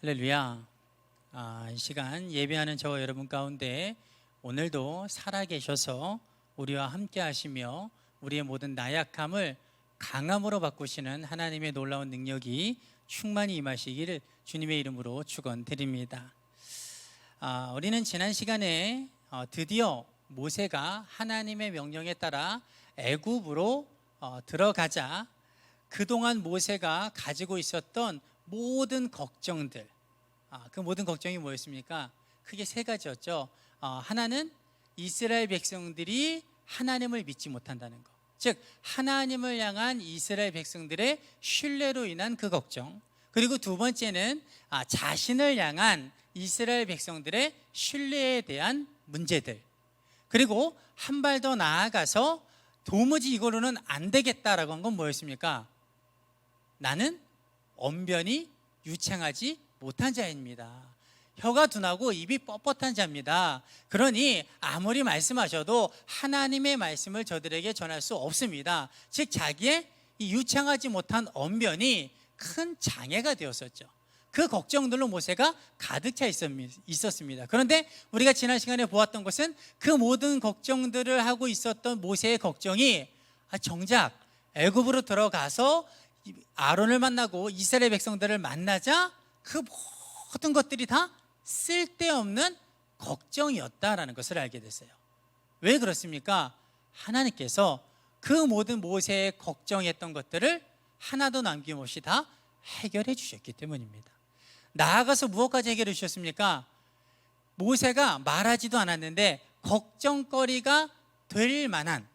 할렐루야. 이 시간 예배하는 저와 여러분 가운데 오늘도 살아계셔서 우리와 함께 하시며 우리의 모든 나약함을 강함으로 바꾸시는 하나님의 놀라운 능력이 충만히 임하시기를 주님의 이름으로 축원드립니다. 우리는 지난 시간에 드디어 모세가 하나님의 명령에 따라 애굽으로 들어가자 그동안 모세가 가지고 있었던 모든 걱정들, 그 모든 걱정이 뭐였습니까? 크게 세 가지였죠. 하나는 이스라엘 백성들이 하나님을 믿지 못한다는 것, 즉 하나님을 향한 이스라엘 백성들의 신뢰로 인한 그 걱정. 그리고 두 번째는 자신을 향한 이스라엘 백성들의 신뢰에 대한 문제들. 그리고 한 발 더 나아가서 도무지 이거로는 안 되겠다라고 한 건 뭐였습니까? 나는 언변이 유창하지 못한 자입니다. 혀가 둔하고 입이 뻣뻣한 자입니다. 그러니 아무리 말씀하셔도 하나님의 말씀을 저들에게 전할 수 없습니다. 즉 자기의 이 유창하지 못한 언변이 큰 장애가 되었었죠. 그 걱정들로 모세가 가득 차 있었습니다. 그런데 우리가 지난 시간에 보았던 것은 그 모든 걱정들을 하고 있었던 모세의 걱정이 정작 애굽으로 들어가서 아론을 만나고 이스라엘 백성들을 만나자 그 모든 것들이 다 쓸데없는 걱정이었다라는 것을 알게 됐어요. 왜 그렇습니까? 하나님께서 그 모든 모세의 걱정했던 것들을 하나도 남김없이 다 해결해 주셨기 때문입니다. 나아가서 무엇까지 해결해 주셨습니까? 모세가 말하지도 않았는데 걱정거리가 될 만한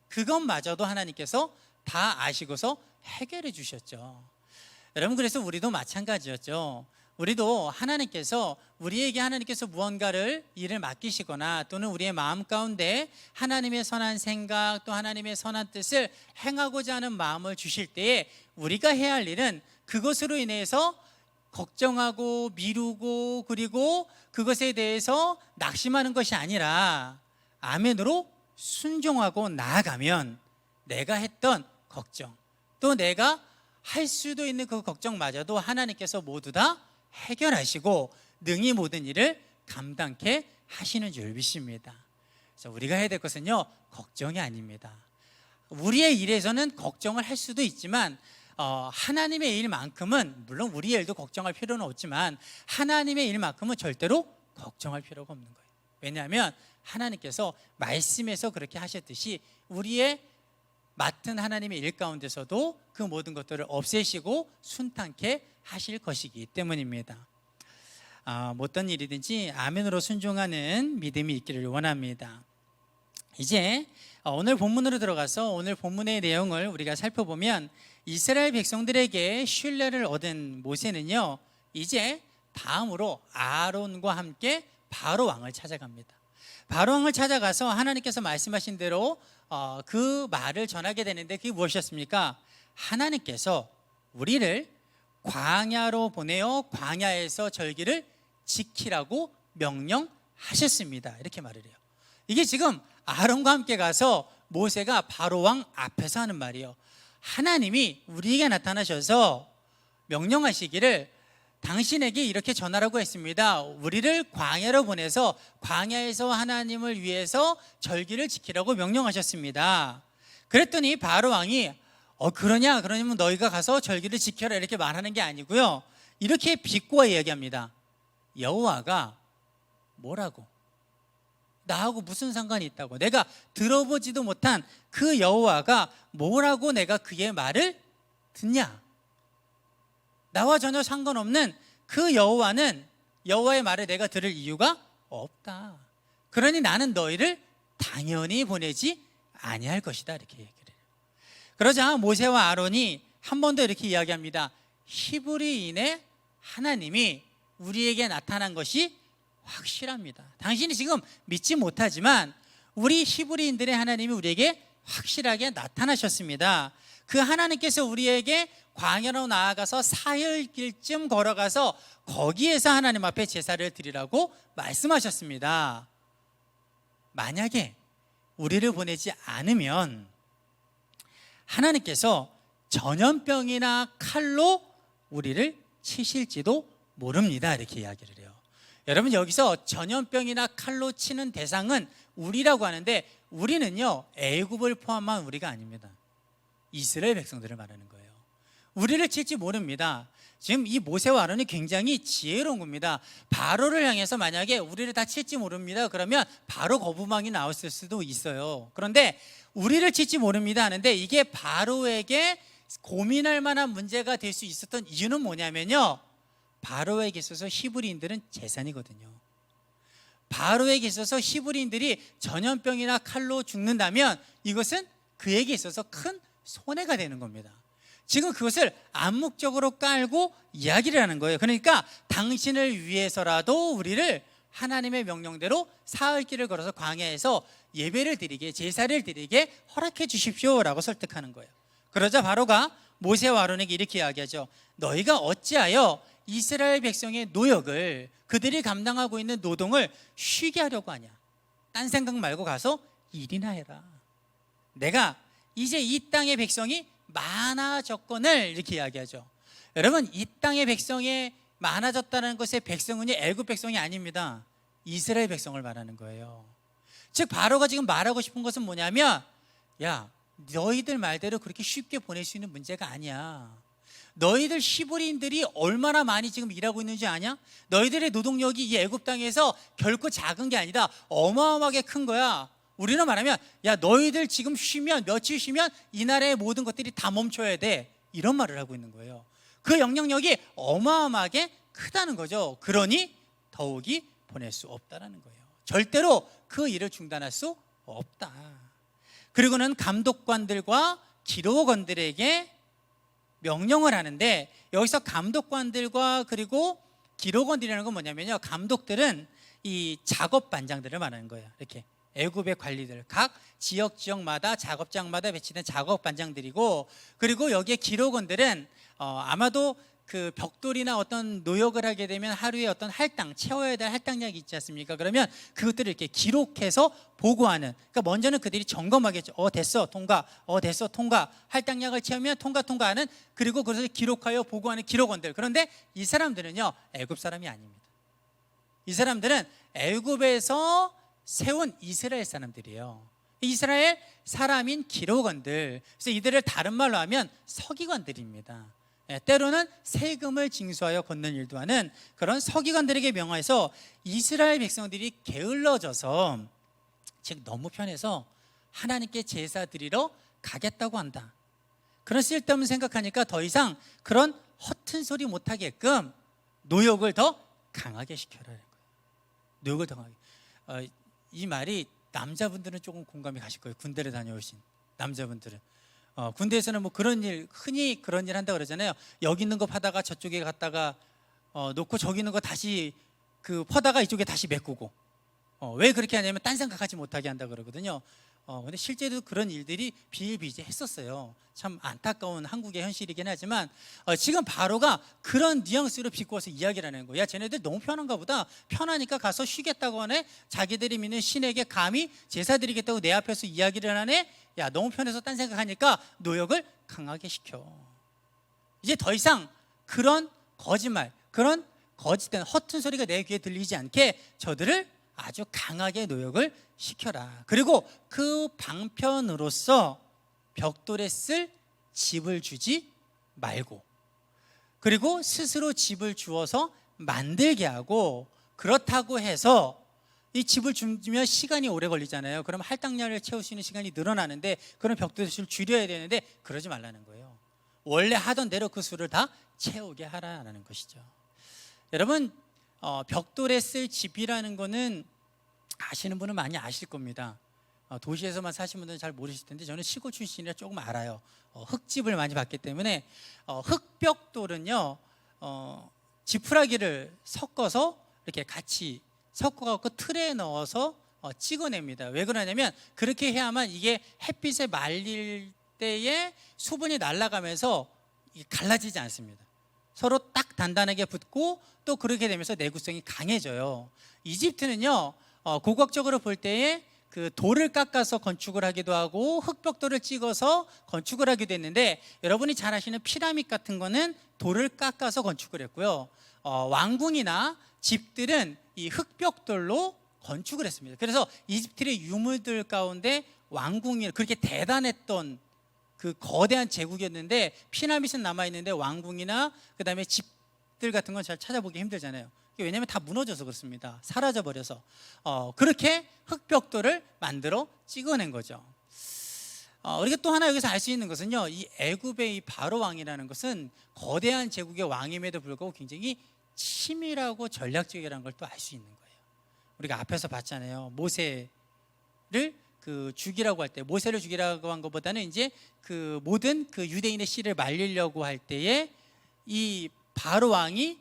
그것마저도 하나님께서 다 아시고서 해결해 주셨죠. 여러분, 그래서 우리도 마찬가지였죠. 우리도 하나님께서 무언가를 일을 맡기시거나 또는 우리의 마음 가운데 하나님의 선한 생각 또 하나님의 선한 뜻을 행하고자 하는 마음을 주실 때에 우리가 해야 할 일은 그것으로 인해서 걱정하고 미루고 그리고 그것에 대해서 낙심하는 것이 아니라 아멘으로 순종하고 나아가면 내가 했던 걱정 또 내가 할 수도 있는 그 걱정마저도 하나님께서 모두 다 해결하시고 능히 모든 일을 감당케 하시는 줄 믿습니다. 그래서 우리가 해야 될 것은요, 걱정이 아닙니다. 우리의 일에서는 걱정을 할 수도 있지만 하나님의 일만큼은, 물론 우리의 일도 걱정할 필요는 없지만 하나님의 일만큼은 절대로 걱정할 필요가 없는 거예요. 왜냐하면 하나님께서 말씀에서 그렇게 하셨듯이 우리의 맡은 하나님의 일 가운데서도 그 모든 것들을 없애시고 순탄케 하실 것이기 때문입니다. 어떤 일이든지 아멘으로 순종하는 믿음이 있기를 원합니다. 이제 오늘 본문으로 들어가서 오늘 본문의 내용을 우리가 살펴보면 이스라엘 백성들에게 신뢰를 얻은 모세는요, 이제 다음으로 아론과 함께 바로 왕을 찾아갑니다. 바로 왕을 찾아가서 하나님께서 말씀하신 대로 그 말을 전하게 되는데 그게 무엇이었습니까? 하나님께서 우리를 광야로 보내어 광야에서 절기를 지키라고 명령하셨습니다. 이렇게 말을 해요. 이게 지금 아론과 함께 가서 모세가 바로 왕 앞에서 하는 말이에요. 하나님이 우리에게 나타나셔서 명령하시기를 당신에게 이렇게 전하라고 했습니다. 우리를 광야로 보내서 광야에서 하나님을 위해서 절기를 지키라고 명령하셨습니다. 그랬더니 바로 왕이 그러냐면 너희가 가서 절기를 지켜라 이렇게 말하는 게 아니고요, 이렇게 비꼬아 이야기합니다. 여호와가 뭐라고? 나하고 무슨 상관이 있다고? 내가 들어보지도 못한 그 여호와가 뭐라고 내가 그의 말을 듣냐? 나와 전혀 상관없는 그 여호와의 말을 내가 들을 이유가 없다. 그러니 나는 너희를 당연히 보내지 아니할 것이다. 이렇게 얘기를 해요. 그러자 모세와 아론이 한 번 더 이렇게 이야기합니다. 히브리인의 하나님이 우리에게 나타난 것이 확실합니다. 당신이 지금 믿지 못하지만 우리 히브리인들의 하나님이 우리에게 확실하게 나타나셨습니다. 그 하나님께서 우리에게 광야로 나아가서 사흘길쯤 걸어가서 거기에서 하나님 앞에 제사를 드리라고 말씀하셨습니다. 만약에 우리를 보내지 않으면 하나님께서 전염병이나 칼로 우리를 치실지도 모릅니다. 이렇게 이야기를 해요. 여러분, 여기서 전염병이나 칼로 치는 대상은 우리라고 하는데, 우리는요 애굽을 포함한 우리가 아닙니다. 이스라엘 백성들을 말하는 거예요. 우리를 칠지 모릅니다. 지금 이 모세와 아론이 굉장히 지혜로운 겁니다. 바로를 향해서 만약에 우리를 다 칠지 모릅니다 그러면 바로 거부망이 나왔을 수도 있어요. 그런데 우리를 칠지 모릅니다 하는데, 이게 바로에게 고민할 만한 문제가 될 수 있었던 이유는 뭐냐면요, 바로에게 있어서 히브리인들은 재산이거든요. 바로에게 있어서 히브리인들이 전염병이나 칼로 죽는다면 이것은 그에게 있어서 큰 손해가 되는 겁니다. 지금 그것을 암묵적으로 깔고 이야기를 하는 거예요. 그러니까 당신을 위해서라도 우리를 하나님의 명령대로 사흘 길을 걸어서 광야에서 예배를 드리게, 제사를 드리게 허락해 주십시오라고 설득하는 거예요. 그러자 바로가 모세와 아론에게 이렇게 이야기하죠. 너희가 어찌하여 이스라엘 백성의 노역을, 그들이 감당하고 있는 노동을 쉬게 하려고 하냐? 딴 생각 말고 가서 일이나 해라. 내가 이제 이 땅의 백성이 많아졌건을, 이렇게 이야기하죠. 여러분, 이 땅의 백성이 많아졌다는 것의 백성은요 애굽 백성이 아닙니다. 이스라엘 백성을 말하는 거예요. 즉 바로가 지금 말하고 싶은 것은 뭐냐면, 야, 너희들 말대로 그렇게 쉽게 보낼 수 있는 문제가 아니야. 너희들 히브리인들이 얼마나 많이 지금 일하고 있는지 아냐? 너희들의 노동력이 이 애굽 땅에서 결코 작은 게 아니다. 어마어마하게 큰 거야. 우리는 말하면, 야, 너희들 지금 쉬면, 며칠 쉬면 이 나라의 모든 것들이 다 멈춰야 돼. 이런 말을 하고 있는 거예요. 그 영향력이 어마어마하게 크다는 거죠. 그러니 더욱이 보낼 수 없다는 거예요. 절대로 그 일을 중단할 수 없다. 그리고는 감독관들과 기록원들에게 명령을 하는데, 여기서 감독관들과 그리고 기록원들이라는 건 뭐냐면요, 감독들은 이 작업 반장들을 말하는 거예요. 이렇게 애굽의 관리들, 각 지역마다 작업장마다 배치된 작업 반장들이고, 그리고 여기에 기록원들은 아마도 그 벽돌이나 어떤 노역을 하게 되면 하루에 어떤 할당, 채워야 될 할당량이 있지 않습니까? 그러면 그것들을 이렇게 기록해서 보고하는, 그러니까 먼저는 그들이 점검하겠죠. 됐어, 통과. 됐어, 통과. 할당량을 채우면 통과하는, 그리고 그것을 기록하여 보고하는 기록원들. 그런데 이 사람들은요 애굽 사람이 아닙니다. 이 사람들은 애굽에서 세운 이스라엘 사람들이에요. 이스라엘 사람인 기록원들. 그래서 이들을 다른 말로 하면 서기관들입니다. 때로는 세금을 징수하여 걷는 일도 하는 그런 서기관들에게 명하여서 이스라엘 백성들이 게을러져서, 즉 너무 편해서 하나님께 제사 드리러 가겠다고 한다. 그런 쓸데없는 생각하니까 더 이상 그런 허튼 소리 못하게끔 노역을 더 강하게 시켜라는 거예요. 노역을 더 강하게. 이 말이 남자분들은 조금 공감이 가실 거예요. 군대를 다녀오신 남자분들은. 군대에서는 뭐 그런 일, 흔히 그런 일 한다 그러잖아요. 여기 있는 거 파다가 저쪽에 갔다가 놓고, 저기 있는 거 다시 그 퍼다가 이쪽에 다시 메꾸고. 왜 그렇게 하냐면 딴 생각하지 못하게 한다 그러거든요. 근데 실제로 그런 일들이 비일비재했었어요. 참 안타까운 한국의 현실이긴 하지만, 지금 바로가 그런 뉘앙스로 비꼬아서 이야기를 하는 거예요. 야, 쟤네들 너무 편한가 보다. 편하니까 가서 쉬겠다고 하네. 자기들이 믿는 신에게 감히 제사 드리겠다고 내 앞에서 이야기를 하네. 야, 너무 편해서 딴 생각하니까 노역을 강하게 시켜. 이제 더 이상 그런 거짓말, 그런 거짓된 허튼 소리가 내 귀에 들리지 않게 저들을 아주 강하게 노역을 시켜라. 그리고 그 방편으로서 벽돌에 쓸 집을 주지 말고, 그리고 스스로 집을 주어서 만들게 하고, 그렇다고 해서 이 집을 주면 시간이 오래 걸리잖아요. 그럼 할당량을 채울 수 있는 시간이 늘어나는데, 그런 벽돌의 수를 줄여야 되는데 그러지 말라는 거예요. 원래 하던 대로 그 수를 다 채우게 하라는 것이죠. 여러분, 벽돌에 쓸 집이라는 거는 아시는 분은 많이 아실 겁니다. 도시에서만 사신 분들은 잘 모르실 텐데, 저는 시골 출신이라 조금 알아요. 흙집을 많이 봤기 때문에. 흙벽돌은요 지푸라기를 섞어서 이렇게 같이 섞어갖고 틀에 넣어서 찍어냅니다. 왜 그러냐면, 그렇게 해야만 이게 햇빛에 말릴 때에 수분이 날아가면서 갈라지지 않습니다. 서로 딱 단단하게 붙고, 또 그렇게 되면서 내구성이 강해져요. 이집트는요 고고학적으로 볼 때에 그 돌을 깎아서 건축을 하기도 하고, 흙벽돌을 찍어서 건축을 하기도 했는데, 여러분이 잘 아시는 피라밋 같은 거는 돌을 깎아서 건축을 했고요. 왕궁이나 집들은 이 흙벽돌로 건축을 했습니다. 그래서 이집트의 유물들 가운데 왕궁이 그렇게 대단했던 그 거대한 제국이었는데 피라미드는 남아있는데 왕궁이나 그다음에 집들 같은 건 잘 찾아보기 힘들잖아요. 왜냐하면 다 무너져서 그렇습니다. 사라져버려서 그렇게 흙벽돌을 만들어 찍어낸 거죠. 우리가 또 하나 여기서 알 수 있는 것은요, 이 애굽의 이 바로 왕이라는 것은 거대한 제국의 왕임에도 불구하고 굉장히 치밀하고 전략적이라는 걸 또 알 수 있는 거예요. 우리가 앞에서 봤잖아요. 모세를 죽이라고 할 때, 모세를 죽이라고 한 것보다는 이제 그 모든 그 유대인의 씨를 말리려고 할 때에 이 바로 왕이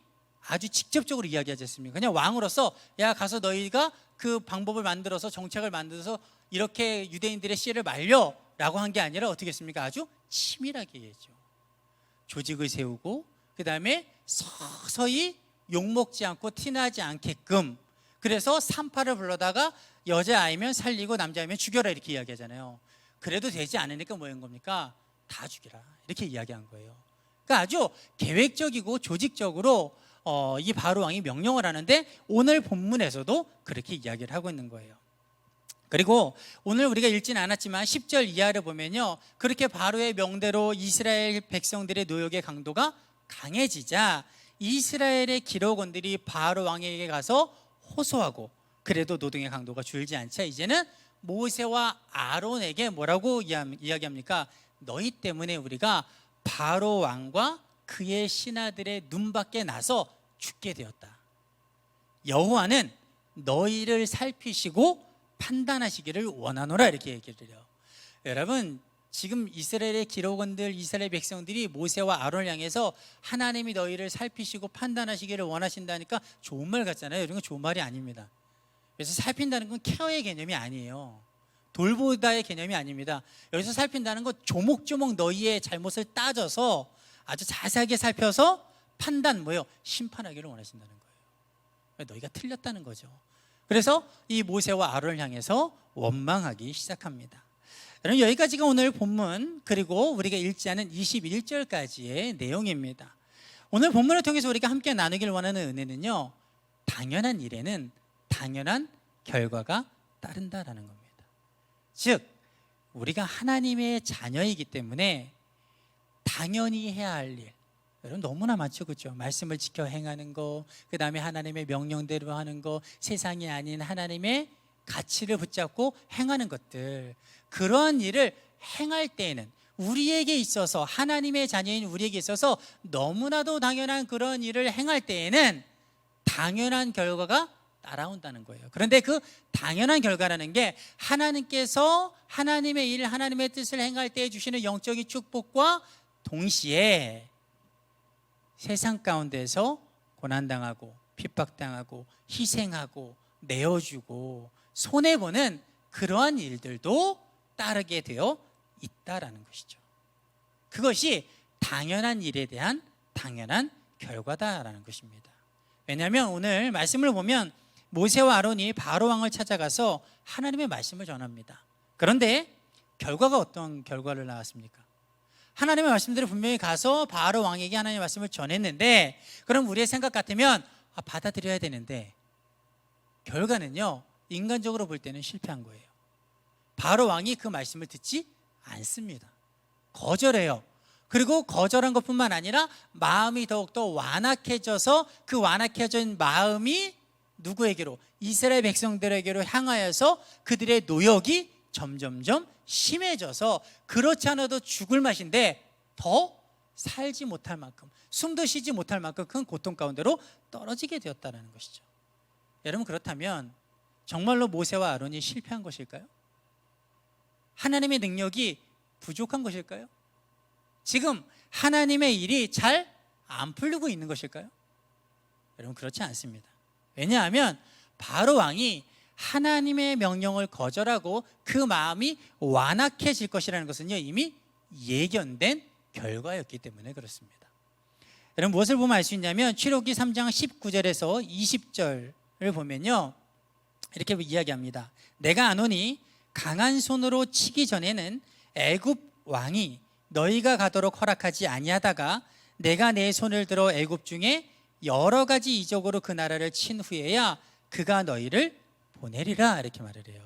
아주 직접적으로 이야기하지 않습니까? 그냥 왕으로서 야 가서 너희가 그 방법을 만들어서 정책을 만들어서 이렇게 유대인들의 씨를 말려라고 한 게 아니라 어떻게 했습니까? 아주 치밀하게 했죠. 조직을 세우고 그 다음에 서서히 욕먹지 않고 티나지 않게끔, 그래서 산파를 불러다가 여자아이면 살리고 남자아이면 죽여라 이렇게 이야기하잖아요. 그래도 되지 않으니까 뭐한 겁니까? 다 죽이라 이렇게 이야기한 거예요. 그러니까 아주 계획적이고 조직적으로 이 바로 왕이 명령을 하는데 오늘 본문에서도 그렇게 이야기를 하고 있는 거예요. 그리고 오늘 우리가 읽지는 않았지만 10절 이하를 보면요, 그렇게 바로의 명대로 이스라엘 백성들의 노역의 강도가 강해지자 이스라엘의 기록원들이 바로 왕에게 가서 호소하고, 그래도 노동의 강도가 줄지 않자 이제는 모세와 아론에게 뭐라고 이야기합니까? 너희 때문에 우리가 바로 왕과 그의 신하들의 눈밖에 나서 죽게 되었다. 여호와는 너희를 살피시고 판단하시기를 원하노라 이렇게 얘기를 해요. 여러분, 지금 이스라엘의 기록원들, 이스라엘 백성들이 모세와 아론을 향해서 하나님이 너희를 살피시고 판단하시기를 원하신다니까 좋은 말 같잖아요. 이런 건 좋은 말이 아닙니다. 그래서 살핀다는 건 케어의 개념이 아니에요. 돌보다의 개념이 아닙니다. 여기서 살핀다는 건 조목조목 너희의 잘못을 따져서 아주 자세하게 살펴서 판단, 심판하기를 원하신다는 거예요. 너희가 틀렸다는 거죠. 그래서 이 모세와 아론을 향해서 원망하기 시작합니다. 여러분, 여기까지가 오늘 본문, 그리고 우리가 읽지 않은 21절까지의 내용입니다. 오늘 본문을 통해서 우리가 함께 나누길 원하는 은혜는요, 당연한 일에는 당연한 결과가 따른다라는 겁니다. 즉, 우리가 하나님의 자녀이기 때문에 당연히 해야 할 일, 여러분 너무나 많죠, 그렇죠? 말씀을 지켜 행하는 거, 그 다음에 하나님의 명령대로 하는 거, 세상이 아닌 하나님의 가치를 붙잡고 행하는 것들, 그런 일을 행할 때에는 우리에게 있어서, 하나님의 자녀인 우리에게 있어서 너무나도 당연한 그런 일을 행할 때에는 당연한 결과가 따라온다는 거예요. 그런데 그 당연한 결과라는 게 하나님께서 하나님의 일, 하나님의 뜻을 행할 때 주시는 영적인 축복과 동시에 세상 가운데서 고난당하고 핍박당하고 희생하고 내어주고 손해보는 그러한 일들도 따르게 되어 있다라는 것이죠. 그것이 당연한 일에 대한 당연한 결과다라는 것입니다. 왜냐하면 오늘 말씀을 보면 모세와 아론이 바로 왕을 찾아가서 하나님의 말씀을 전합니다. 그런데 결과가 어떤 결과를 낳았습니까? 하나님의 말씀대로 분명히 가서 바로 왕에게 하나님의 말씀을 전했는데, 그럼 우리의 생각 같으면 받아들여야 되는데, 결과는요, 인간적으로 볼 때는 실패한 거예요. 바로 왕이 그 말씀을 듣지 않습니다. 거절해요. 그리고 거절한 것뿐만 아니라 마음이 더욱더 완악해져서 그 완악해진 마음이 누구에게로? 이스라엘 백성들에게로 향하여서 그들의 노역이 점점점 심해져서 그렇지 않아도 죽을 맛인데 더 살지 못할 만큼, 숨도 쉬지 못할 만큼 큰 고통 가운데로 떨어지게 되었다는 것이죠. 여러분, 그렇다면 정말로 모세와 아론이 실패한 것일까요? 하나님의 능력이 부족한 것일까요? 지금 하나님의 일이 잘 안 풀리고 있는 것일까요? 여러분, 그렇지 않습니다. 왜냐하면 바로 왕이 하나님의 명령을 거절하고 그 마음이 완악해질 것이라는 것은요, 이미 예견된 결과였기 때문에 그렇습니다. 여러분, 무엇을 보면 알 수 있냐면 출애굽기 3장 19절에서 20절을 보면요, 이렇게 이야기합니다. 내가 아노니 강한 손으로 치기 전에는 애굽 왕이 너희가 가도록 허락하지 아니하다가 내가 내 손을 들어 애굽 중에 여러 가지 이적으로 그 나라를 친 후에야 그가 너희를 보내리라 이렇게 말을 해요.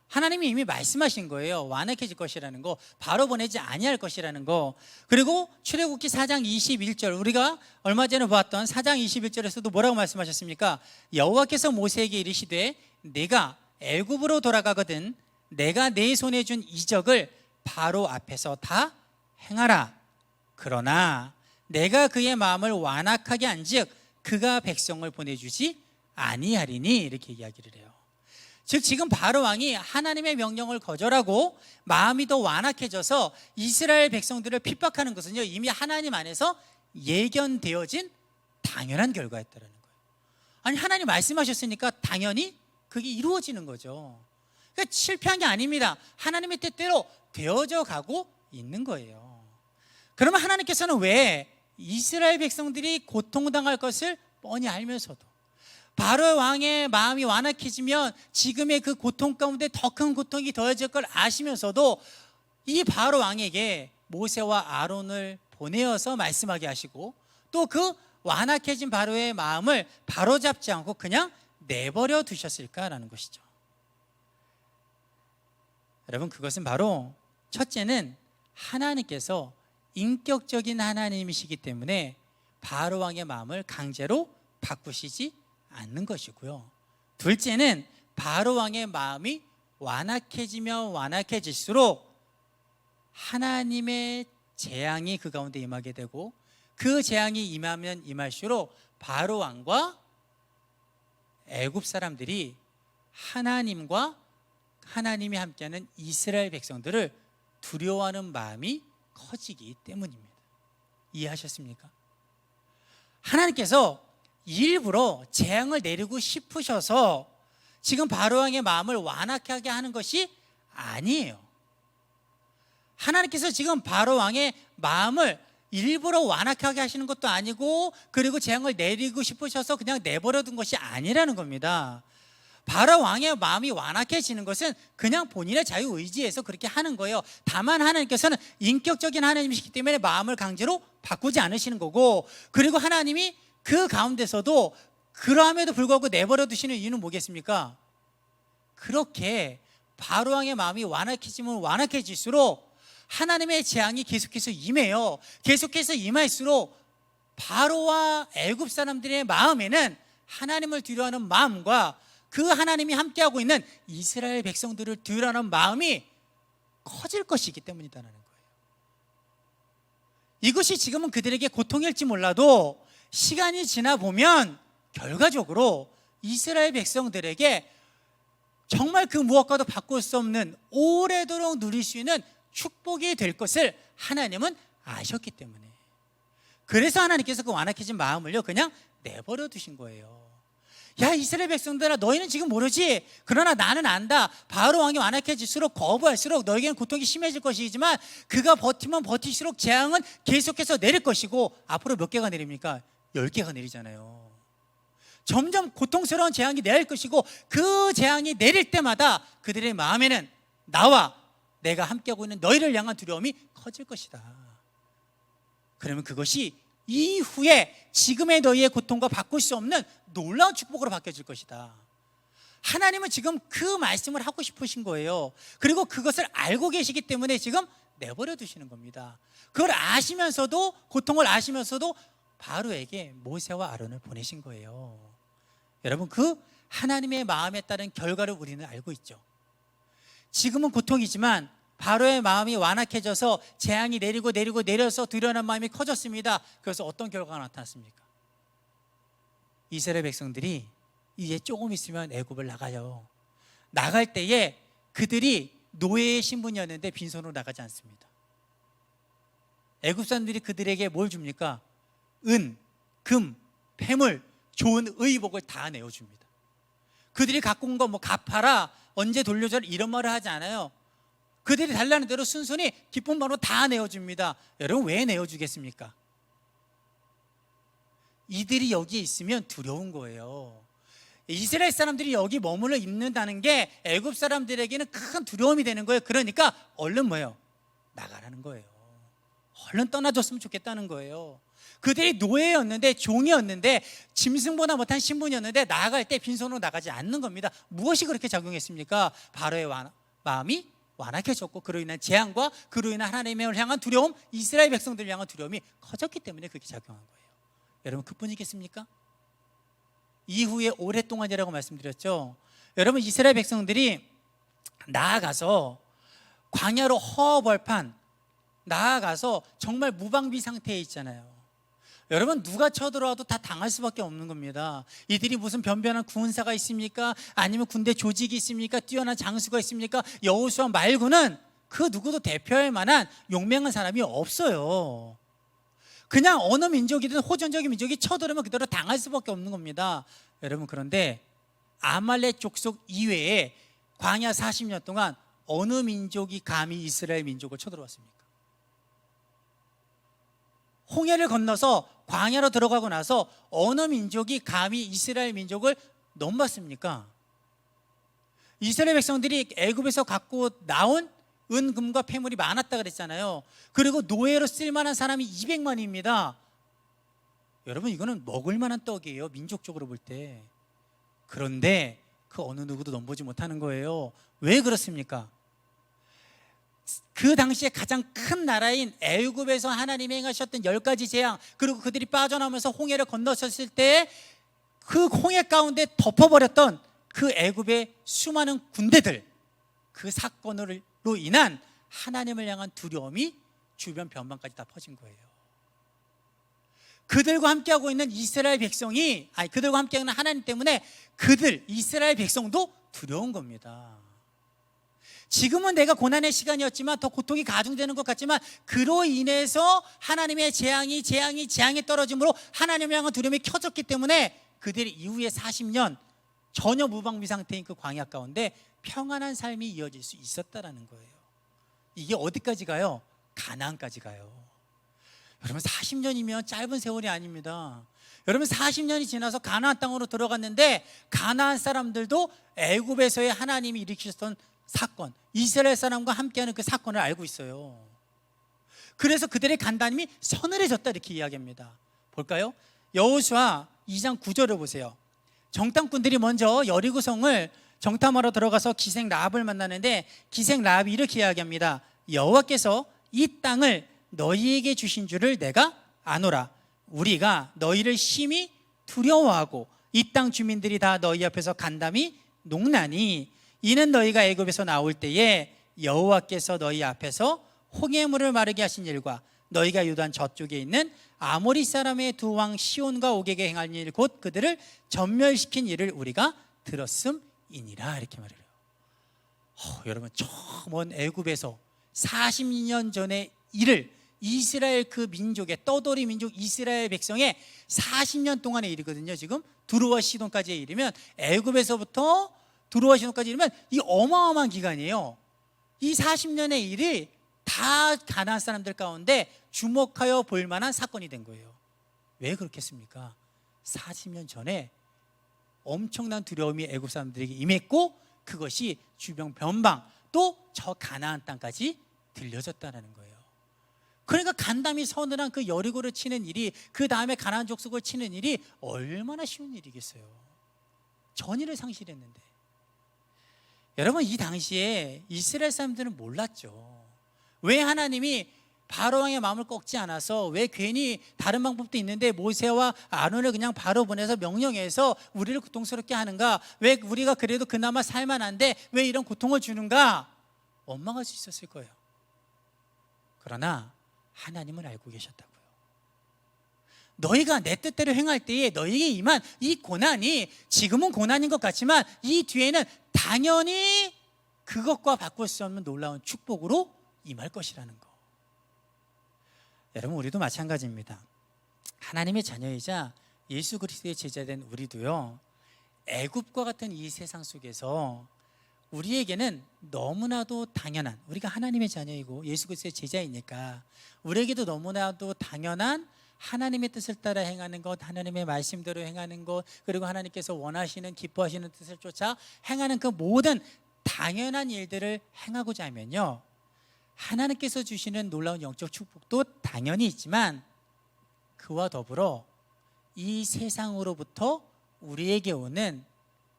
하나님이 이미 말씀하신 거예요. 완악해질 것이라는 거, 바로 보내지 아니할 것이라는 거. 그리고 출애굽기 4장 21절, 우리가 얼마 전에 보았던 4장 21절에서도 뭐라고 말씀하셨습니까? 여호와께서 모세에게 이르시되 내가 애굽으로 돌아가거든 내가 내 손에 준 이적을 바로 앞에서 다 행하라. 그러나 내가 그의 마음을 완악하게 한즉 그가 백성을 보내주지 아니하리니 이렇게 이야기를 해요. 즉 지금 바로 왕이 하나님의 명령을 거절하고 마음이 더 완악해져서 이스라엘 백성들을 핍박하는 것은요, 이미 하나님 안에서 예견되어진 당연한 결과였다는 거예요. 아니, 하나님 말씀하셨으니까 당연히 그게 이루어지는 거죠. 그러니까 실패한 게 아닙니다. 하나님의 뜻대로 되어져 가고 있는 거예요. 그러면 하나님께서는 왜 이스라엘 백성들이 고통당할 것을 뻔히 알면서도 바로 왕의 마음이 완악해지면 지금의 그 고통 가운데 더 큰 고통이 더해질 걸 아시면서도 이 바로 왕에게 모세와 아론을 보내어서 말씀하게 하시고 또 그 완악해진 바로의 마음을 바로잡지 않고 그냥 내버려 두셨을까라는 것이죠. 여러분, 그것은 바로 첫째는 하나님께서 인격적인 하나님이시기 때문에 바로 왕의 마음을 강제로 바꾸시지 않는 것이고요. 둘째는 바로 왕의 마음이 완악해지면 완악해질수록 하나님의 재앙이 그 가운데 임하게 되고 그 재앙이 임하면 임할수록 바로 왕과 애굽 사람들이 하나님과 하나님이 함께하는 이스라엘 백성들을 두려워하는 마음이 커지기 때문입니다. 이해하셨습니까? 하나님께서 일부러 재앙을 내리고 싶으셔서 지금 바로 왕의 마음을 완악하게 하는 것이 아니에요. 하나님께서 지금 바로 왕의 마음을 일부러 완악하게 하시는 것도 아니고 그리고 재앙을 내리고 싶으셔서 그냥 내버려 둔 것이 아니라는 겁니다. 바로 왕의 마음이 완악해지는 것은 그냥 본인의 자유의지에서 그렇게 하는 거예요. 다만 하나님께서는 인격적인 하나님이시기 때문에 마음을 강제로 바꾸지 않으시는 거고, 그리고 하나님이 그 가운데서도 그러함에도 불구하고 내버려 두시는 이유는 뭐겠습니까? 그렇게 바로 왕의 마음이 완악해지면 완악해질수록 하나님의 재앙이 계속해서 임해요. 계속해서 임할수록 바로와 애굽 사람들의 마음에는 하나님을 두려워하는 마음과 그 하나님이 함께하고 있는 이스라엘 백성들을 두려워하는 마음이 커질 것이기 때문이라는 거예요. 이것이 지금은 그들에게 고통일지 몰라도 시간이 지나 보면 결과적으로 이스라엘 백성들에게 정말 그 무엇과도 바꿀 수 없는 오래도록 누릴 수 있는 축복이 될 것을 하나님은 아셨기 때문에, 그래서 하나님께서 그 완악해진 마음을요 그냥 내버려 두신 거예요. 야, 이스라엘 백성들아, 너희는 지금 모르지? 그러나 나는 안다. 바로 왕이 완악해질수록 거부할수록 너에게는 고통이 심해질 것이지만 그가 버티면 버틸수록 재앙은 계속해서 내릴 것이고, 앞으로 몇 개가 내립니까? 10개가 내리잖아요. 점점 고통스러운 재앙이 내릴 것이고, 그 재앙이 내릴 때마다 그들의 마음에는 나와 내가 함께하고 있는 너희를 향한 두려움이 커질 것이다. 그러면 그것이 이후에 지금의 너희의 고통과 바꿀 수 없는 놀라운 축복으로 바뀌어질 것이다. 하나님은 지금 그 말씀을 하고 싶으신 거예요. 그리고 그것을 알고 계시기 때문에 지금 내버려 두시는 겁니다. 그걸 아시면서도, 고통을 아시면서도 바로에게 모세와 아론을 보내신 거예요. 여러분, 그 하나님의 마음에 따른 결과를 우리는 알고 있죠. 지금은 고통이지만 바로의 마음이 완악해져서 재앙이 내려서 두려워하는 마음이 커졌습니다. 그래서 어떤 결과가 나타났습니까? 이스라엘 백성들이 이제 조금 있으면 애굽을 나가요. 나갈 때에 그들이 노예의 신분이었는데 빈손으로 나가지 않습니다. 애굽 사람들이 그들에게 뭘 줍니까? 은, 금, 폐물, 좋은 의복을 다 내어줍니다. 그들이 갖고 온 거 뭐 갚아라, 언제 돌려줘라 이런 말을 하지 않아요. 그들이 달라는 대로 순순히 기쁜 마음으로 다 내어줍니다. 여러분, 왜 내어주겠습니까? 이들이 여기에 있으면 두려운 거예요. 이스라엘 사람들이 여기 머물러 있는다는 게 애굽 사람들에게는 큰 두려움이 되는 거예요. 그러니까 얼른 뭐예요? 나가라는 거예요. 얼른 떠나줬으면 좋겠다는 거예요. 그들이 노예였는데, 종이었는데, 짐승보다 못한 신분이었는데 나아갈 때 빈손으로 나가지 않는 겁니다. 무엇이 그렇게 작용했습니까? 바로의 마음이 완악해졌고, 그로 인한 재앙과 그로 인한 하나님을 향한 두려움, 이스라엘 백성들을 향한 두려움이 커졌기 때문에 그렇게 작용한 거예요. 여러분, 그뿐이겠습니까? 이후에 오랫동안이라고 말씀드렸죠. 여러분, 이스라엘 백성들이 나아가서 광야로 허허벌판, 나아가서 정말 무방비 상태에 있잖아요. 여러분, 누가 쳐들어와도 다 당할 수밖에 없는 겁니다. 이들이 무슨 변변한 군사가 있습니까? 아니면 군대 조직이 있습니까? 뛰어난 장수가 있습니까? 여호수아 말고는 그 누구도 대표할 만한 용맹한 사람이 없어요. 그냥 어느 민족이든 호전적인 민족이 쳐들어오면 그대로 당할 수밖에 없는 겁니다. 여러분, 그런데 아말렉 족속 이외에 광야 40년 동안 어느 민족이 감히 이스라엘 민족을 쳐들어왔습니까? 홍해를 건너서 광야로 들어가고 나서 어느 민족이 감히 이스라엘 민족을 넘봤습니까? 이스라엘 백성들이 애굽에서 갖고 나온 은금과 폐물이 많았다 그랬잖아요. 그리고 노예로 쓸만한 사람이 200만입니다. 여러분, 이거는 먹을 만한 떡이에요, 민족적으로 볼 때. 그런데 그 어느 누구도 넘보지 못하는 거예요. 왜 그렇습니까? 그 당시에 가장 큰 나라인 애굽에서 하나님이 행하셨던 10가지 재앙, 그리고 그들이 빠져나오면서 홍해를 건너셨을 때 그 홍해 가운데 덮어버렸던 그 애굽의 수많은 군대들, 그 사건으로 인한 하나님을 향한 두려움이 주변 변방까지 다 퍼진 거예요. 그들과 함께하고 있는 이스라엘 백성이, 그들과 함께하는 하나님 때문에 이스라엘 백성도 두려운 겁니다. 지금은 내가 고난의 시간이었지만 더 고통이 가중되는 것 같지만, 그로 인해서 하나님의 재앙이 떨어짐으로 하나님을 향한 두려움이 켜졌기 때문에 그들이 이후에 40년 전혀 무방비 상태인 그 광야 가운데 평안한 삶이 이어질 수 있었다라는 거예요. 이게 어디까지 가요? 가나안까지 가요. 여러분, 40년이면 짧은 세월이 아닙니다. 여러분, 40년이 지나서 가나안 땅으로 들어갔는데 가나안 사람들도 애굽에서의 하나님이 일으키셨던 사건, 이스라엘 사람과 함께하는 그 사건을 알고 있어요. 그래서 그들의 간담이 서늘해졌다, 이렇게 이야기합니다. 볼까요? 여호수아 2장 9절을 보세요. 정탐꾼들이 먼저 여리고성을 정탐하러 들어가서 기생 라합을 만나는데, 기생 라합이 이렇게 이야기합니다. 여호와께서 이 땅을 너희에게 주신 줄을 내가 아노라. 우리가 너희를 심히 두려워하고 이 땅 주민들이 다 너희 앞에서 간담이 녹나니, 이는 너희가 애굽에서 나올 때에 여호와께서 너희 앞에서 홍해물을 마르게 하신 일과 너희가 요단 저쪽에 있는 아모리 사람의 두 왕 시온과 오게게 행한 일, 곧 그들을 전멸시킨 일을 우리가 들었음이니라, 이렇게 말해요. 여러분, 저 먼 애굽에서 40년 전의 일을 이스라엘 그 민족의, 떠돌이 민족 이스라엘 백성의 40년 동안의 일이거든요. 지금 두로와 시돈까지의 일이면, 애굽에서부터 두로와 시돈까지 일이면 이 어마어마한 기간이에요. 이 40년의 일이 다 가나안 사람들 가운데 주목하여 볼 만한 사건이 된 거예요. 왜 그렇겠습니까? 40년 전에 엄청난 두려움이 애굽 사람들에게 임했고, 그것이 주변 변방, 또 저 가나안 땅까지 들려졌다는 거예요. 그러니까 간담이 서늘한 그 여리고를 치는 일이, 그 다음에 가나안 족속을 치는 일이 얼마나 쉬운 일이겠어요. 전의를 상실했는데. 여러분, 이 당시에 이스라엘 사람들은 몰랐죠. 왜 하나님이 바로왕의 마음을 꺾지 않아서, 왜 괜히 다른 방법도 있는데 모세와 아론을 그냥 바로 보내서 명령해서 우리를 고통스럽게 하는가? 왜 우리가 그래도 그나마 살만한데 왜 이런 고통을 주는가? 원망할 수 있었을 거예요. 그러나 하나님은 알고 계셨다고요. 너희가 내 뜻대로 행할 때에 너희에게 임한 이 고난이, 지금은 고난인 것 같지만 이 뒤에는 당연히 그것과 바꿀 수 없는 놀라운 축복으로 임할 것이라는 거. 여러분, 우리도 마찬가지입니다. 하나님의 자녀이자 예수 그리스도의 제자된 우리도요, 애굽과 같은 이 세상 속에서 우리에게는 너무나도 당연한, 우리가 하나님의 자녀이고 예수 그리스도의 제자이니까 우리에게도 너무나도 당연한 하나님의 뜻을 따라 행하는 것, 하나님의 말씀대로 행하는 것, 그리고 하나님께서 원하시는, 기뻐하시는 뜻을 쫓아 행하는 그 모든 당연한 일들을 행하고자 하면요, 하나님께서 주시는 놀라운 영적 축복도 당연히 있지만, 그와 더불어 이 세상으로부터 우리에게 오는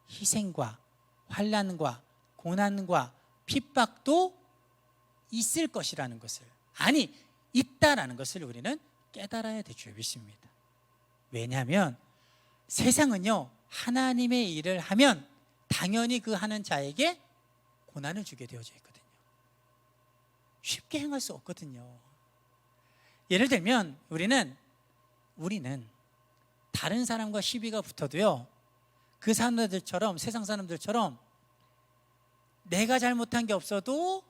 희생과 환난과 고난과 핍박도 있을 것이라는 것을, 아니 있다라는 것을 우리는 깨달아야 될 줄 믿습니다. 왜냐하면 세상은요, 하나님의 일을 하면 당연히 그 하는 자에게 고난을 주게 되어져 있거든요. 쉽게 행할 수 없거든요. 예를 들면 우리는 다른 사람과 시비가 붙어도요, 그 사람들처럼, 세상 사람들처럼 내가 잘못한 게 없어도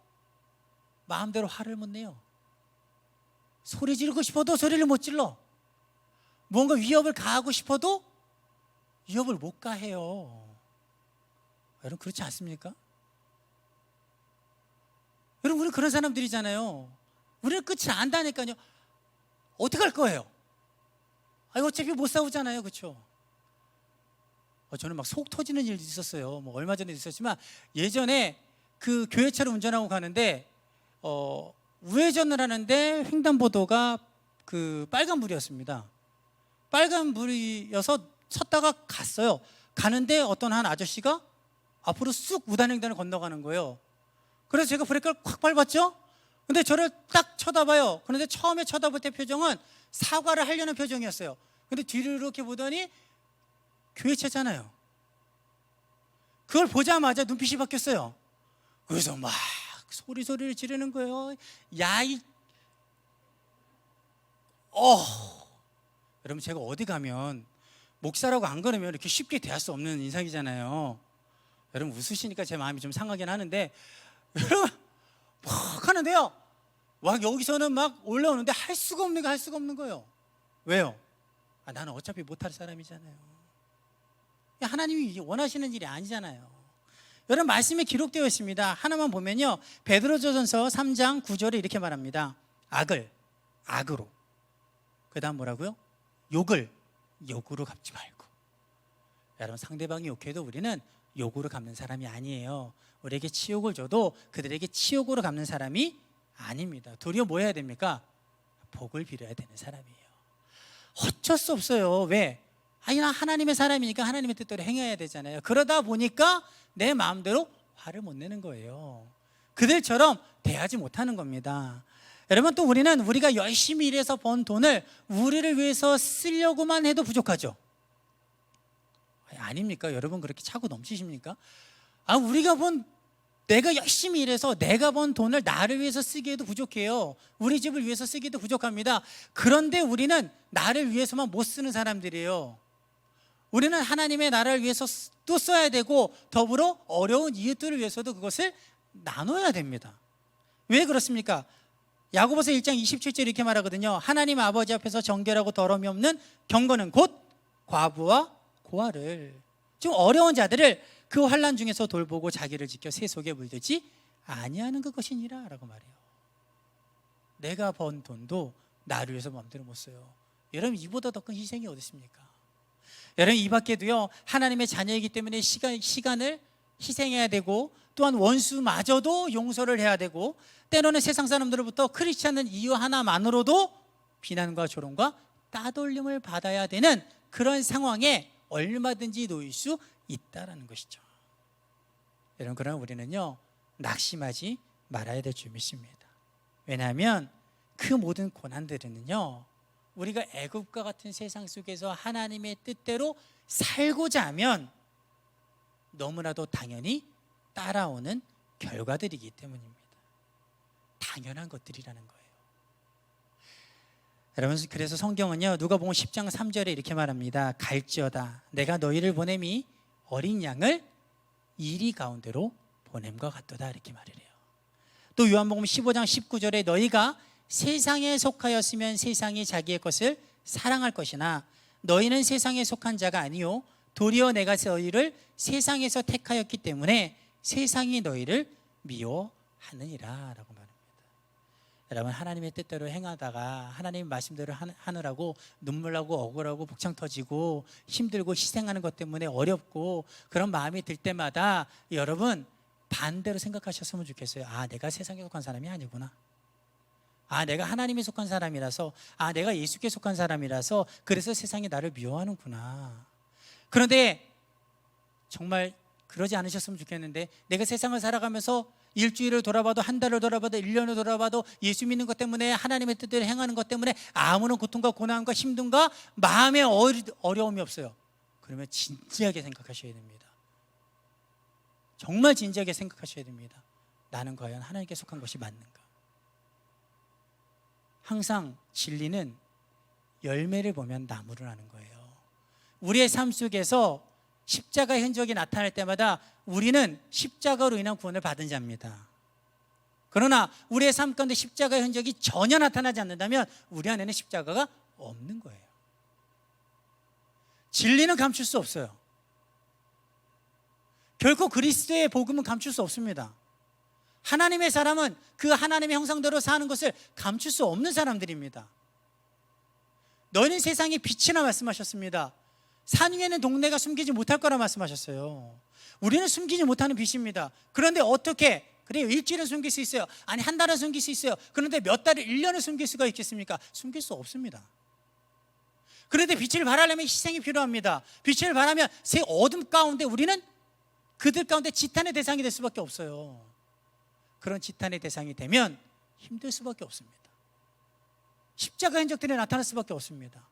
마음대로 화를 못 내요. 소리 지르고 싶어도 소리를 못 질러. 뭔가 위협을 가하고 싶어도 위협을 못 가해요. 여러분 그렇지 않습니까? 여러분 우리는 그런 사람들이잖아요. 우리는 끝을 안다니까요. 어떻게 할 거예요? 어차피 못 싸우잖아요. 그렇죠? 저는 막 속 터지는 일도 있었어요. 뭐 얼마 전에 있었지만, 예전에 그 교회차를 운전하고 가는데 우회전을 하는데 횡단보도가 그 빨간불이었습니다. 빨간불이어서 섰다가 갔어요. 가는데 어떤 한 아저씨가 앞으로 쑥 무단횡단을 건너가는 거예요. 그래서 제가 브레이크를 콱 밟았죠. 근데 저를 딱 쳐다봐요. 그런데 처음에 쳐다볼 때 표정은 사과를 하려는 표정이었어요. 근데 뒤를 이렇게 보더니 교회차잖아요. 그걸 보자마자 눈빛이 바뀌었어요. 그래서 막 소리를 지르는 거예요. 여러분 제가 어디 가면 목사라고 안 그러면 이렇게 쉽게 대할 수 없는 인상이잖아요. 여러분 웃으시니까 제 마음이 좀 상하긴 하는데, 여러분 막 하는데요, 막 여기서는 막 올라오는데 할 수가 없는 거예요. 왜요? 나는 어차피 못할 사람이잖아요. 하나님이 원하시는 일이 아니잖아요. 여러분 말씀에 기록되어 있습니다. 하나만 보면요, 베드로전서 3장 9절에 이렇게 말합니다. 악을 악으로, 그 다음 뭐라고요? 욕을 욕으로 갚지 말고. 여러분 상대방이 욕해도 우리는 욕으로 갚는 사람이 아니에요. 우리에게 치욕을 줘도 그들에게 치욕으로 갚는 사람이 아닙니다. 도리어 뭐 해야 됩니까? 복을 빌어야 되는 사람이에요. 어쩔 수 없어요. 왜? 나 하나님의 사람이니까 하나님의 뜻대로 행해야 되잖아요. 그러다 보니까 내 마음대로 화를 못 내는 거예요. 그들처럼 대하지 못하는 겁니다. 여러분 또 우리가 열심히 일해서 번 돈을 우리를 위해서 쓰려고만 해도 부족하죠. 아닙니까? 여러분 그렇게 차고 넘치십니까? 내가 열심히 일해서 내가 번 돈을 나를 위해서 쓰기에도 부족해요. 우리 집을 위해서 쓰기도 부족합니다. 그런데 우리는 나를 위해서만 못 쓰는 사람들이에요. 우리는 하나님의 나라를 위해서 또 써야 되고, 더불어 어려운 이웃들을 위해서도 그것을 나눠야 됩니다. 왜 그렇습니까? 야고보서 1장 27절 이렇게 말하거든요. 하나님 아버지 앞에서 정결하고 더러움이 없는 경건은 곧 과부와 고아를, 좀 어려운 자들을 그 환난 중에서 돌보고 자기를 지켜 새 속에 물들지 아니하는 그것이니라 라고 말해요. 내가 번 돈도 나를 위해서 마음대로 못 써요. 여러분 이보다 더 큰 희생이 어디 있습니까? 여러분 이 밖에도요, 하나님의 자녀이기 때문에 시간을 희생해야 되고, 또한 원수마저도 용서를 해야 되고, 때로는 세상 사람들로부터 크리스찬은 이유 하나만으로도 비난과 조롱과 따돌림을 받아야 되는 그런 상황에 얼마든지 놓일 수 있다라는 것이죠. 여러분 그러나 우리는요, 낙심하지 말아야 될 줄 믿습니다. 왜냐하면 그 모든 고난들은요, 우리가 애굽과 같은 세상 속에서 하나님의 뜻대로 살고자 하면 너무나도 당연히 따라오는 결과들이기 때문입니다. 당연한 것들이라는 거예요. 여러분 그래서 성경은요, 누가복음 10장 3절에 이렇게 말합니다. 갈지어다 내가 너희를 보냄이 어린 양을 이리 가운데로 보냄과 같도다, 이렇게 말을 해요. 또 요한복음 15장 19절에 너희가 세상에 속하였으면 세상이 자기의 것을 사랑할 것이나 너희는 세상에 속한 자가 아니요 도리어 내가 너희를 세상에서 택하였기 때문에 세상이 너희를 미워하느니라 라고 말합니다. 여러분 하나님의 뜻대로 행하다가 하나님의 말씀대로 하느라고 눈물 나고 억울하고 복창 터지고 힘들고 희생하는 것 때문에 어렵고 그런 마음이 들 때마다 여러분 반대로 생각하셨으면 좋겠어요. 내가 세상에 속한 사람이 아니구나. 내가 하나님에 속한 사람이라서, 내가 예수께 속한 사람이라서 그래서 세상이 나를 미워하는구나. 그런데 정말 그러지 않으셨으면 좋겠는데, 내가 세상을 살아가면서 일주일을 돌아봐도, 한 달을 돌아봐도, 1년을 돌아봐도 예수 믿는 것 때문에, 하나님의 뜻대로 행하는 것 때문에 아무런 고통과 고난과 힘듦과 마음의 어려움이 없어요. 그러면 진지하게 생각하셔야 됩니다. 정말 진지하게 생각하셔야 됩니다. 나는 과연 하나님께 속한 것이 맞는가? 항상 진리는 열매를 보면 나무를 아는 거예요. 우리의 삶 속에서 십자가의 흔적이 나타날 때마다 우리는 십자가로 인한 구원을 받은 자입니다. 그러나 우리의 삶 가운데 십자가의 흔적이 전혀 나타나지 않는다면 우리 안에는 십자가가 없는 거예요. 진리는 감출 수 없어요. 결코 그리스도의 복음은 감출 수 없습니다. 하나님의 사람은 그 하나님의 형상대로 사는 것을 감출 수 없는 사람들입니다. 너희는 세상의 빛이라 말씀하셨습니다. 산 위에는 동네가 숨기지 못할 거라 말씀하셨어요. 우리는 숨기지 못하는 빛입니다. 그런데 어떻게, 그래요, 일주일은 숨길 수 있어요. 아니, 한 달은 숨길 수 있어요. 그런데 몇 달을, 1년을 숨길 수가 있겠습니까? 숨길 수 없습니다. 그런데 빛을 발하려면 희생이 필요합니다. 빛을 발하면 새 어둠 가운데 우리는 그들 가운데 지탄의 대상이 될 수밖에 없어요. 그런 지탄의 대상이 되면 힘들 수밖에 없습니다. 십자가 흔적들이 나타날 수밖에 없습니다.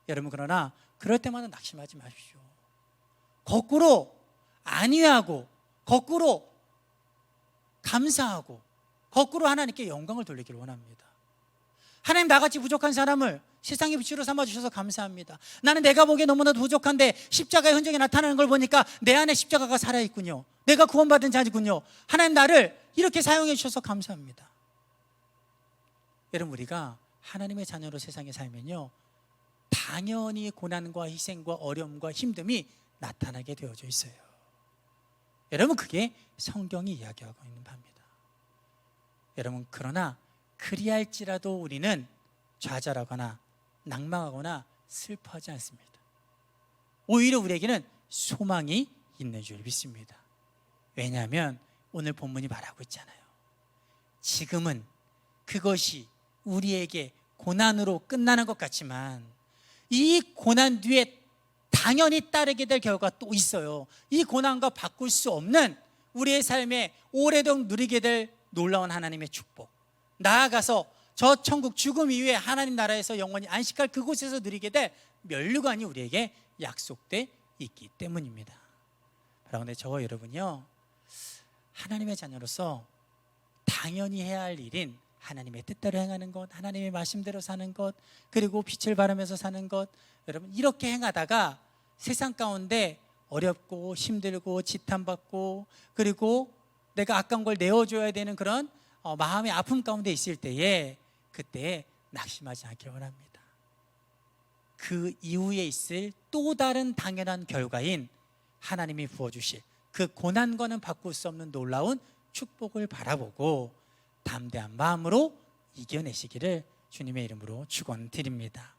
여러분, 그러나 그럴 때마다 낙심하지 마십시오. 거꾸로 안위하고, 거꾸로 감사하고, 거꾸로 하나님께 영광을 돌리기를 원합니다. 하나님, 나같이 부족한 사람을 세상의 빛으로 삼아주셔서 감사합니다. 나는 내가 보기에 너무나도 부족한데 십자가의 흔적이 나타나는 걸 보니까 내 안에 십자가가 살아있군요. 내가 구원받은 자이군요. 하나님, 나를 이렇게 사용해 주셔서 감사합니다. 여러분, 우리가 하나님의 자녀로 세상에 살면요, 당연히 고난과 희생과 어려움과 힘듦이 나타나게 되어져 있어요. 여러분, 그게 성경이 이야기하고 있는 바입니다. 여러분, 그러나 그리할지라도 우리는 좌절하거나 낭망하거나 슬퍼하지 않습니다. 오히려 우리에게는 소망이 있는 줄 믿습니다. 왜냐하면 오늘 본문이 말하고 있잖아요. 지금은 그것이 우리에게 고난으로 끝나는 것 같지만 이 고난 뒤에 당연히 따르게 될 결과가 또 있어요. 이 고난과 바꿀 수 없는 우리의 삶에 오래도록 누리게 될 놀라운 하나님의 축복, 나아가서 저 천국 죽음 이후에 하나님 나라에서 영원히 안식할 그곳에서 누리게 될 면류관이 우리에게 약속돼 있기 때문입니다. 그런데 저와 여러분이요, 하나님의 자녀로서 당연히 해야 할 일인 하나님의 뜻대로 행하는 것, 하나님의 말씀대로 사는 것, 그리고 빛을 발하면서 사는 것, 여러분, 이렇게 행하다가 세상 가운데 어렵고 힘들고 지탄받고, 그리고 내가 아까운 걸 내어줘야 되는 그런 마음의 아픔 가운데 있을 때에, 그때 낙심하지 않길 원합니다. 그 이후에 있을 또 다른 당연한 결과인 하나님이 부어주실 그 고난과는 바꿀 수 없는 놀라운 축복을 바라보고 담대한 마음으로 이겨내시기를 주님의 이름으로 축원드립니다.